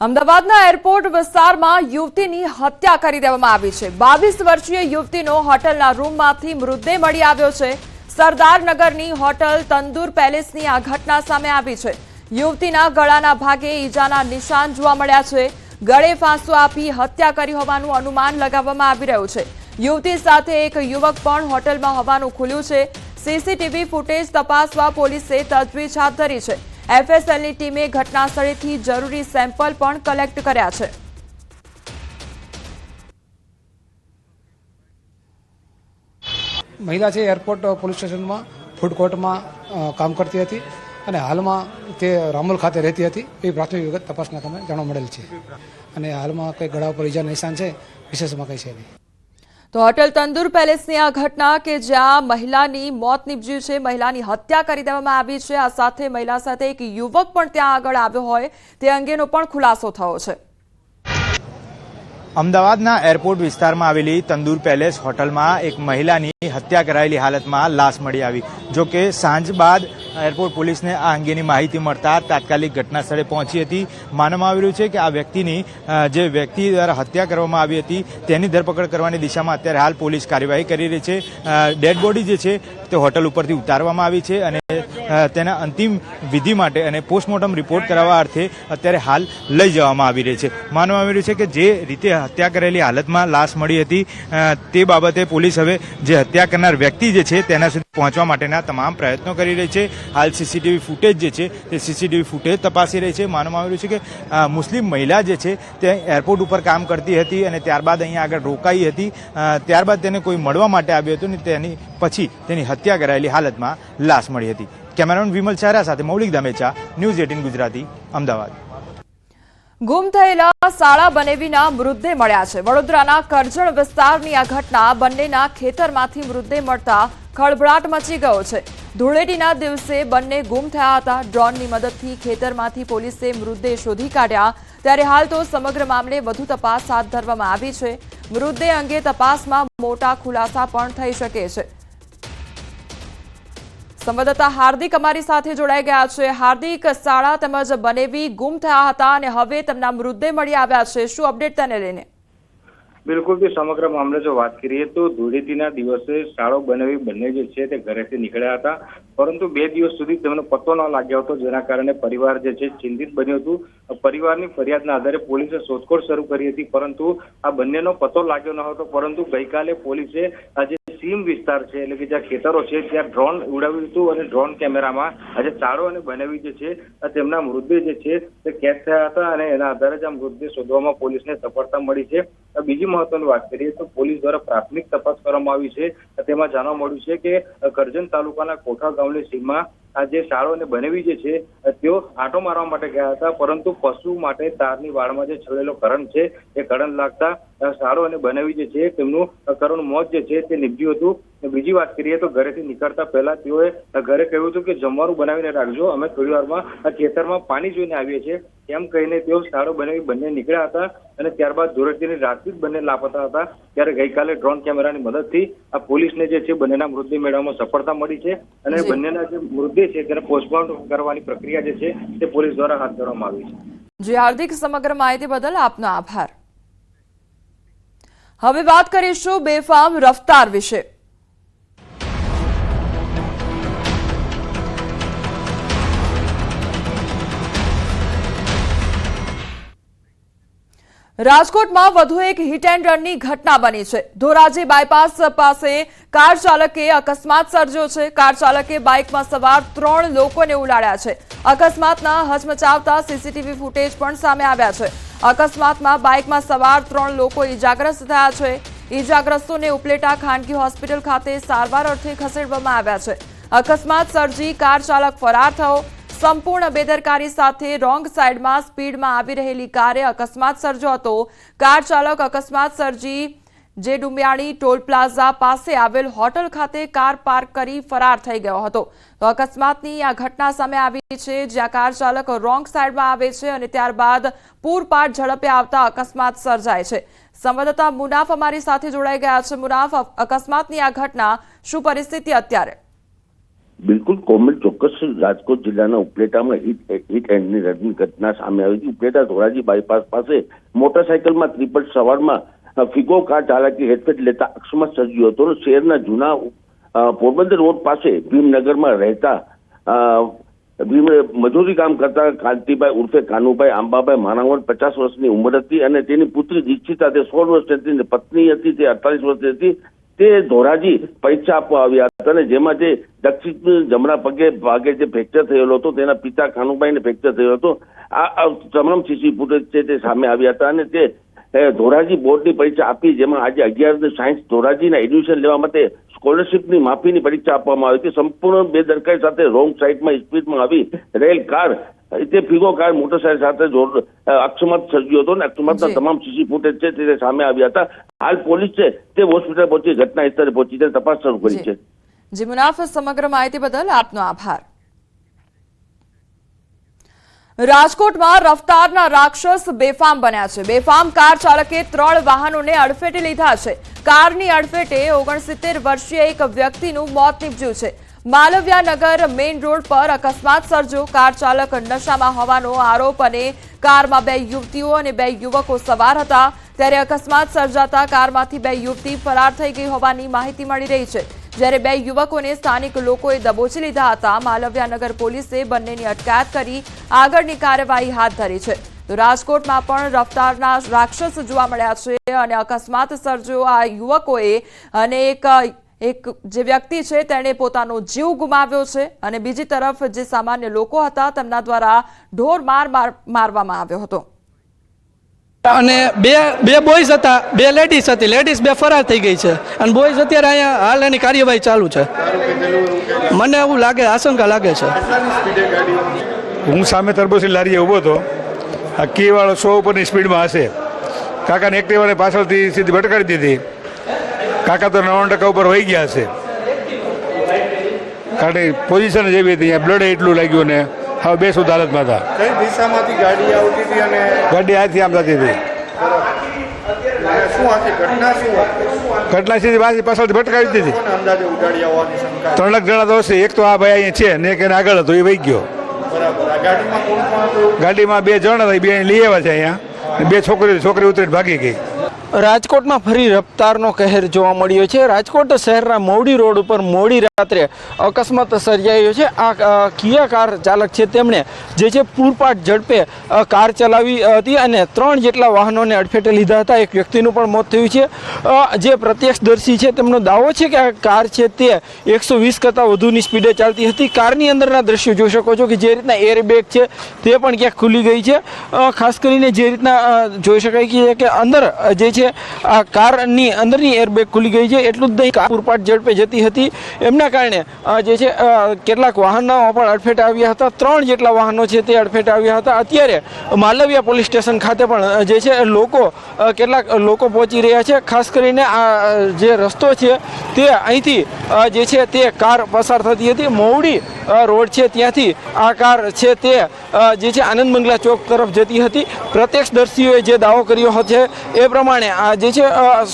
અમદાવાદના એરપોર્ટ વિસ્તારમાં યુવતીની હત્યા કરી દેવામાં આવી છે। 22 વર્ષીય યુવતીનો હોટલના રૂમમાંથી મૃતદેહ મળી આવ્યો છે। સરદારનગરની હોટલ તંદુર પેલેસની આ ઘટના સામે આવી છે। યુવતીના ગળાના ભાગે ઈજાના નિશાન જોવા મળ્યા છે। ગળે ફાંસો આપી હત્યા કરી હોવાનું અનુમાન લગાવવામાં આવી રહ્યું છે। યુવતી સાથે એક યુવક પણ હોટલમાં હોવાનું ખુલ્યું છે। સીસીટીવી ફૂટેજ તપાસવા પોલીસે તજવીજ હાથ ધરી છે। એફએસએલની ટીમે ઘટના સ્થળેથી જરૂરી સેમ્પલ પણ કલેક્ટ કર્યા છે। મહિલા છે એરપોર્ટ પોલીસ સ્ટેશનમાં ફૂડ કોર્ટમાં કામ કરતી હતી અને હાલમાં તે રામોલ ખાતે રહેતી હતી એ પ્રાથમિક વિગત તપાસના કામે જાણવા મળેલ છે અને હાલમાં કંઈ ગળા ઉપર ઈજા નિશાન છે, વિશેષમાં કંઈ છે નહીં। તો હોટેલ તંદુર પેલેસની આ ઘટના કે જ્યાં મહિલાની મોત નીપજ્યું છે, મહિલાની હત્યા કરી દેવામાં આવી છે। આ સાથે મહિલા સાથે એક યુવક પણ ત્યાં આગળ આવ્યો હોય તે અંગેનો પણ ખુલાસો થયો છે। અમદાવાદના એરપોર્ટ વિસ્તારમાં આવેલી તંદુર પેલેસ હોટલમાં એક મહિલાની હત્યા કરાયેલી હાલતમાં લાશ મળી આવી। જો કે સાંજ બાદ એરપોર્ટ પોલીસને આ અંગેની માહિતી મળતા તાત્કાલિક ઘટના સ્થળે પહોંચી હતી। માનવામાં આવી રહ્યું છે કે આ વ્યક્તિની જે વ્યક્તિ દ્વારા હત્યા કરવામાં આવી હતી તેની ધરપકડ કરવાની દિશામાં અત્યારે હાલ પોલીસ કાર્યવાહી કરી રહી છે। ડેડ બોડી જે છે તે હોટલ ઉપરથી ઉતારવામાં આવી છે અને તેના અંતિમ વિધિ માટે અને પોસ્ટમોર્ટમ રિપોર્ટ કરાવવા અર્થે અત્યારે હાલ લઈ જવામાં આવી રહી છે। માનવામાં આવી રહ્યું છે કે જે રીતે હત્યા કરેલી હાલતમાં લાશ મળી હતી તે બાબતે પોલીસ હવે જે હત્યા કરનાર વ્યક્તિ જે છે તેના સુધી પહોંચવા માટેના તમામ પ્રયત્નો કરી રહી છે। હાલ સીસીટીવી ફૂટેજ જે છે તે સીસીટીવી ફૂટેજ તપાસી રહી છે। માનવામાં આવી રહ્યું છે કે મુસ્લિમ મહિલા જે છે તે એરપોર્ટ ઉપર કામ કરતી હતી અને ત્યારબાદ અહીંયા આગળ રોકાઈ હતી। ત્યારબાદ તેને કોઈ મળવા માટે આવ્યું હતું ને તેની પછી તેની હત્યા કરાયેલી હાલતમાં લાશ મળી હતી। કેમેરામેન વિમલ ચારા સાથે મૌલિક દામેચા, ન્યૂઝ 18 ગુજરાતી, અમદાવાદ। ગુમ થયેલા શાળા બનેવીના મૃતદેહ મળ્યા છે। વડોદરાના કરજણ વિસ્તારની આ ઘટના બંનેના ખેતરમાંથી મૃતદેહ મળતા ખળભળાટ મચી ગયો છે। ધૂળેટીના દિવસે બંને ગુમ થયા હતા। ડ્રોનની મદદથી ખેતરમાંથી પોલીસે મૃતદેહ શોધી કાઢ્યા। ત્યારે હાલ તો સમગ્ર મામલે વધુ તપાસ હાથ ધરવામાં આવી છે। મૃતદેહ અંગે તપાસમાં મોટા ખુલાસા પણ થઈ શકે છે। સંવાદદાતા હાર્દિક અમારી સાથે જોડાઈ ગયા છે। હાર્દિક, શાળા તેમજ બનેવી ગુમ થયા હતા અને હવે તેમના મૃતદેહ મળી આવ્યા છે, શું અપડેટ તેને લઈને? બિલકુલ, સમગ્ર મામલે જો વાત કરીએ તો ધૂળેટીના દિવસે શાળો બનેવી બંને જે છે તે ઘરેથી નીકળ્યા હતા, પરંતુ 2 દિવસ સુધી તેમને પત્તો ન લાગ્યો હતો, જેના કારણે પરિવાર જે છે ચિંતિત બન્યું હતું। પરિવારની ફરિયાદના આધારે પોલીસે શોધખોળ શરૂ કરી હતી, પરંતુ આ બંનેનો પત્તો લાગ્યો ન હતો। પરંતુ ગઈકાલે પોલીસે આજે સીમ વિસ્તાર છે એટલે કે જ્યાં ખેતરો છે ત્યાં ડ્રોન ઉડાવ્યું હતું અને ડ્રોન કેમેરામાં આજે ચાળો અને બનેવી જે છે તેમના મૃતદેહ જે છે તે કેદ થયા હતા અને એના આધારે જ આ મૃતદેહ શોધવામાં પોલીસને સફળતા મળી છે। બીજી મહત્વની વાત કરીએ તો પોલીસ દ્વારા પ્રાથમિક તપાસ કરવામાં આવી છે। તેમાં જાણવા મળ્યું છે કે કરજણ તાલુકાના કોઠા ગામની સીમમાં આ જે શાળો અને બનેવી જે છે તેઓ આંટો મારવા માટે ગયા હતા, પરંતુ પશુ માટે તારની વાળમાં જે છોડેલો કરંટ છે એ કરંટ લાગતા શાળો અને બનેવી જે છે તેમનું કરુણ મોત જે છે તે નીપજ્યું હતું। બીજી વાત કરીએ તો ઘરેથી નીકળતા પહેલા તેઓએ ઘરે કહ્યું હતું કે જમવાનું બનાવીને રાખજો, અમે થોડી વારમાં આ ખેતરમાં પાણી જોઈને આવીએ છીએ, એમ કહીને તેઓ શાળો બનેવી બંને નીકળ્યા હતા અને ત્યારબાદ ધૂળેટીની રાતથી જ બંને લાપતા હતા। ત્યારે ગઈકાલે ડ્રોન કેમેરાની મદદથી આ પોલીસને જે છે બંનેના મૃતદેહ મેળવવામાં સફળતા મળી છે અને બંનેના જે મૃતદેહ છે તેને પોસ્ટમોર્ટમ કરવાની પ્રક્રિયા જે છે તે પોલીસ દ્વારા હાથ ધરવામાં આવી છે। જી હાર્દિક, સમગ્ર માહિતી બદલ આપનો આભાર। હવે વાત કરીશું બેફામ રફતાર વિશે। રાજકોટમાં વધુ એક હિટ એન્ડ રનની ઘટના બની છે। ધોરાજી બાયપાસ પાસે કાર ચાલકે અકસ્માત સર્જ્યો છે। કાર ચાલકે બાઇકમાં સવાર 3 લોકોને ઉડાડ્યા છે। અકસ્માતના હચમચાવતા સીસીટીવી ફૂટેજ પણ સામે આવ્યા છે। અકસ્માતમાં બાઇકમાં સવાર 3 લોકો ઇજાગ્રસ્ત થયા છે। ઇજાગ્રસ્તોને ઉપલેટા ખાનગી હોસ્પિટલ ખાતે સારવાર અર્થે ખસેડવામાં આવ્યા છે। અકસ્માત સર્જી કાર ચાલક ફરાર થયો। સંપૂર્ણ બેદરકારી સાથે રોંગ સાઈડમાં સ્પીડમાં આવી રહેલી કારે અકસ્માત સર્જ્યો હતો। કાર ચાલક અકસ્માત સર્જી જે ડુમિયાણી ટોલ પ્લાઝા પાસે આવેલ હોટલ ખાતે કાર પાર્ક કરી ફરાર થઈ ગયો હતો। તો અકસ્માતની આ ઘટના સામે આવી છે, જ્યાં કાર ચાલક રોંગ સાઈડમાં આવે છે અને ત્યારબાદ પૂરપાટ ઝડપે આવતા અકસ્માત સર્જાય છે। સંવાદદાતા મુનાફ અમારી સાથે જોડાઈ ગયા છે। મુનાફ, અકસ્માતની આ ઘટના, શું પરિસ્થિતિ અત્યારે? બિલકુલ કોમેન્ટ ચોક્કસ રાજકોટ જિલ્લાના ઉપલેટામાં હિટ એન્ડની રડની ઘટના સામે આવી હતી. ઉપલેટા ધોરાજી બાયપાસ પાસે મોટરસાયકલમાં ત્રિપલ સવારમાં ફિગો કાર ચાલકે હેરફેર લેતા અકસ્માત સર્જ્યો હતો. શહેરના જૂના પોરબંદર રોડ પાસે ભીમનગરમાં રહેતા મજૂરી કામ કરતા કાંતિભાઈ ઉર્ફે કાનુભાઈ આંબાભાઈ માણાવર 50 વર્ષની ઉંમર હતી અને તેની પુત્રી દીક્ષિતા તે 16 વર્ષની હતી, પત્ની હતી તે 48 વર્ષની હતી. તે ધોરાજી પરીક્ષા આપવા આવ્યા હતા અને જેમાં જે દક્ષિત જમણા ભાગે જે ફ્રેક્ચર થયેલો હતો તેના પિતા કાનુભાઈને ફ્રેક્ચર થયો હતો. આ તમામ સીસી ફૂટેજ છે તે સામે આવ્યા હતા અને તે ધોરાજી બોર્ડની પરીક્ષા આપી, જેમાં આજે 11 સાયન્સ ધોરાજીના એડમિશન લેવા માટે સ્કોલરશીપની માફીની પરીક્ષા આપવામાં આવી હતી. સંપૂર્ણ બેદરકારી સાથે રોંગ સાઈડમાં સ્પીડમાં આવી રહેલ કાર તે ફિગો કાર મોટરસાયકલ સાથે અકસ્માત સર્જ્યો હતો અને અકસ્માતના તમામ સીસી ફૂટેજ છે તે સામે આવ્યા હતા. હાલ પોલીસ છે તે હોસ્પિટલ પહોંચી ઘટના સ્થળે પહોંચી છે, તપાસ શરૂ કરી છે. જી મુનાફ, સમગ્ર માહિતી બદલ આપનો આભાર. રાજકોટમાં રફતારના રાક્ષસ બેફામ બન્યા છે. બેફામ કાર ચાલકે 3 વાહનોને અડફેટે લીધા છે. કારની અડફેટે 69 વર્ષીય એક વ્યક્તિનું મોત નીપજ્યું છે. માલવ્યાનગર મેઇન રોડ પર અકસ્માત સર્જો. કાર ચાલક નશામાં હોવાનો આરોપ અને કારમાં 2 યુવતીઓ અને 2 યુવકો સવાર હતા. ત્યારે અકસ્માત સર્જાતા કારમાંથી 2 યુવતી ફરાર થઈ ગઈ હોવાની માહિતી મળી રહી છે, જ્યારે 2 યુવકોને સ્થાનિક લોકોએ દબોચી લીધા હતા. માલવ્યાનગર પોલીસે બંનેની અટકાયત કરી આગળની કાર્યવાહી હાથ ધરી છે. તો રાજકોટમાં પણ રફતારના રાક્ષસ જોવા મળ્યા છે અને અકસ્માત સર્જો આ યુવકોએ અને એક જે વ્યક્તિ છે તેણે પોતાનો જીવ ગુમાવ્યો છે અને બીજી તરફ જે સામાન્ય લોકો હતા તેમના દ્વારા ઢોર મારવામાં આવ્યો હતો. અને બે બોયઝ હતા, 2 લેડીઝ હતી. લેડીઝ 2 ફરાર થઈ ગઈ છે અને બોયઝ અત્યારે અહીંયા હાલ એની કાર્યવાહી ચાલુ છે. મને એવું લાગે, આશંકા લાગે છે. હું સામે તરબોસી લારીએ ઊભો હતો. આ કીવાળો 100 ઉપરની સ્પીડમાં હશે. કાકાને એક્ટિવાને પાછળથી સીધી ભટકાડી દીધી. કાકા તો 90% ઉપર વહી ગયા છે. કારણ કે પોઝિશન જ એવી હતી, અહીંયા બ્લડ એટલું લાગ્યું ને હવે બેસુદ હાલતમાં હતા. કઈ દિશામાંથી ગાડી આવતી હતી અને ગાડી આથી આમ થતી હતી. શું આખી ઘટના શું હતી? ઘટના સીધી પાછળથી ભટકાવી દીધી. કોને અંદાજે ઉડાડી આવવાની શંકા? 3 જણા તો હશે. એક તો આ ભાઈ અહીંયા છે ને એક એને આગળ હતો, એ વહી ગયો. બરાબર. આ ગાડીમાં કોણ કોણ હતું? ગાડીમાં 2 જણ હતા, 2 લઈ આવ્યા છે અહીંયા. 2 છોકરી ઉતરીને ભાગી ગઈ. રાજકોટમાં ફરી રફતારનો કહેર જોવા મળ્યો છે. રાજકોટ શહેરના મોવડી રોડ ઉપર મોડી રાત્રે અકસ્માત સર્જાયો છે. આ કિયા કાર ચાલક છે તેમણે જે છે પૂરપાટ ઝડપે કાર ચલાવી હતી અને 3 જેટલા વાહનોને અડફેટે લીધા હતા. એક વ્યક્તિનું પણ મોત થયું છે. જે પ્રત્યક્ષદર્શી છે તેમનો દાવો છે કે આ કાર છે તે 120 કરતાં વધુની સ્પીડે ચાલતી હતી. કારની અંદરના દ્રશ્યો જોઈ શકો છો કે જે રીતના એરબેગ છે તે પણ ક્યાંક ખુલી ગઈ છે. ખાસ કરીને જે રીતના જોઈ શકાય કે અંદર જે છે આ કારની અંદરની એરબેગ ખુલી ગઈ છે. એટલું જ નહીં, કાર પૂરપાટ ઝડપે જતી હતી. એમના કારણે જે છે કેટલાક વાહનો પણ અડફેટે આવ્યા હતા. 3 જેટલા વાહનો છે તે અડફેટે આવ્યા હતા. અત્યારે માલવિયા પોલીસ સ્ટેશન ખાતે પણ જે છે કેટલાક લોકો પહોંચી રહ્યા છે. ખાસ કરીને આ જે રસ્તો છે તે અહીંથી જે છે તે કાર પસાર થતી હતી. મોવડી રોડ છે ત્યાંથી આ કાર છે તે જે છે આનંદ બંગલા ચોક તરફ જતી હતી. પ્રત્યક્ષદર્શીઓએ જે દાવો કર્યો છે એ પ્રમાણે આ જે છે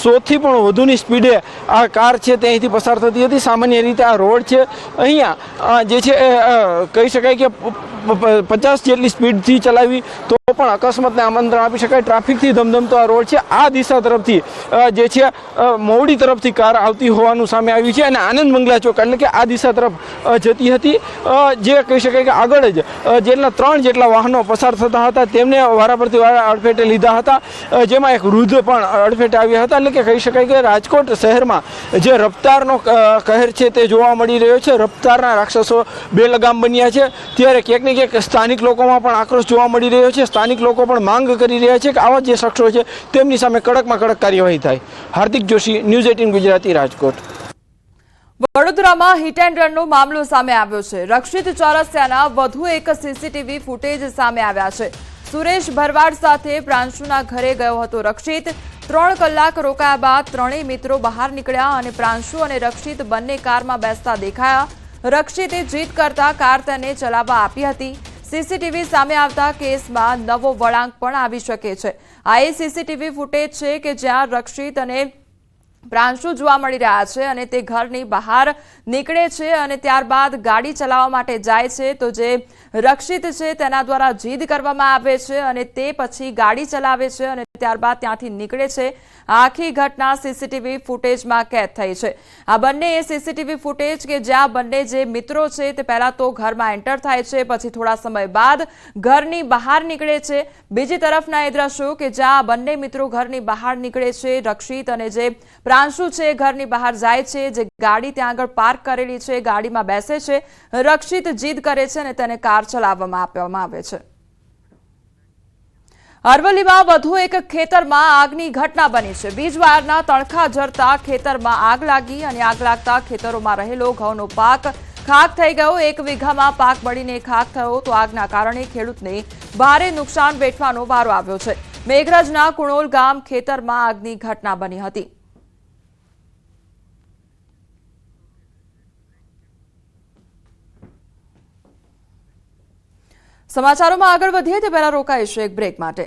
100થી પણ વધુની સ્પીડે આ કાર છે તે અહીંથી પસાર થતી હતી. સામાન્ય રીતે આ રોડ છે અહીંયા જે છે કહી શકાય કે 50 જેટલી સ્પીડથી ચલાવી તો પણ અકસ્માતને આમંત્રણ આપી શકાય. ટ્રાફિકથી ધમધમતો આ રોડ છે. આ દિશા તરફથી જે છે મોવડી તરફથી કાર આવતી હોવાનું સામે આવ્યું છે અને આનંદ બંગલા ચોક એટલે કે આ દિશા તરફ જતી હતી. જે કહી શકાય કે આગળ જ જેટલા 3 જેટલા વાહનો પસાર થતા હતા તેમને વારાફરતી અડફેટે લીધા હતા. જેમાં એક વૃદ્ધ પણ અડફેટે આવ્યા હતા. એટલે કે કહી શકાય કે રાજકોટ શહેરમાં જે રફતારનો કહેર છે તે જોવા મળી રહ્યો છે. રફતારના રાક્ષસો બેલગામ બન્યા છે. ત્યારે ક્યાંક ને ક્યાંક સ્થાનિક લોકોમાં પણ આક્રોશ જોવા મળી રહ્યો છે. સ્થાનિક લોકો પણ માંગ કરી રહ્યા છે કે આવા જે શખ્સો છે તેમની સામે કડકમાં કડક કાર્યવાહી થાય. હાર્દિક જોશી, ન્યૂઝ 18 ગુજરાતી, રાજકોટ. વડોદરામાં હિટ એન્ડ રનનો મામલો સામે આવ્યો છે. રક્ષિત ચોરસિયાના વધુ એક સીસીટીવી ફૂટેજ સામે આવ્યા છે. સુરેશ ભરવાડ સાથે પ્રાંશુના ઘરે ગયો હતો રક્ષિત. 3 કલાક રોકાયા બાદ 3 મિત્રો બહાર નીકળ્યા અને પ્રાંશુ અને રક્ષિત બંને કારમાં બેસતા દેખાયા. રક્ષિતે જીદ કરતા કાર તેને ચલાવવા આપી હતી. સીસીટીવી સામે આવતા કેસમાં નવો વળાંક પણ આવી શકે છે. આ એ સીસીટીવી ફૂટેજ છે કે જ્યાં રક્ષિત અને પ્રાંશુ જોવા મળી રહ્યા છે અને તે ઘરની બહાર નીકળે છે અને ત્યારબાદ ગાડી ચલાવવા માટે જાય છે તો જે રક્ષિત છે તેના દ્વારા જીદ કરવામાં આવે છે અને તે પછી ગાડી ચલાવે છે અને ત્યારબાદ ત્યાંથી નીકળે છે। આખી ઘટના સીસીટીવી ફૂટેજમાં કેદ થઈ છે। આ બંને સીસીટીવી ફૂટેજ કે જ્યાં બંને જે મિત્રો છે તે પહેલા તો ઘરમાં એન્ટર થાય છે, પછી થોડા સમય બાદ ઘરની બહાર નીકળે છે। બીજી તરફના એ દ્રશ્યો કે જ્યાં બંને મિત્રો ઘરની બહાર નીકળે છે, રક્ષિત અને જે પ્રાંશુ છે ઘરની બહાર જાય છે, જે ગાડી ત્યાં આગળ પાર્ક કરેલી છે ગાડીમાં બેસે છે, રક્ષિત જીદ કરે છે અને તેને કાર ચલાવવામાં આપવામાં આવે છે। અરવલ્લીમાં વધુ એક ખેતરમાં આગની ઘટના બની છે। બીજવારના તણખા ઝરતા ખેતરમાં આગ લાગી અને આગ લાગતા ખેતરોમાં રહેલો ઘઉંનો પાક ખાક થઈ ગયો। 1 વીઘામાં પાક બળીને ખાક થયો તો આગના કારણે ખેડૂતને ભારે નુકસાન વેઠવાનો વારો આવ્યો છે। મેઘરજના કુણોલ ગામ ખેતરમાં આગની ઘટના બની હતી। સમાચારોમાં આગળ વધીએ તે પહેલા રોકાઈશું એક બ્રેક માટે।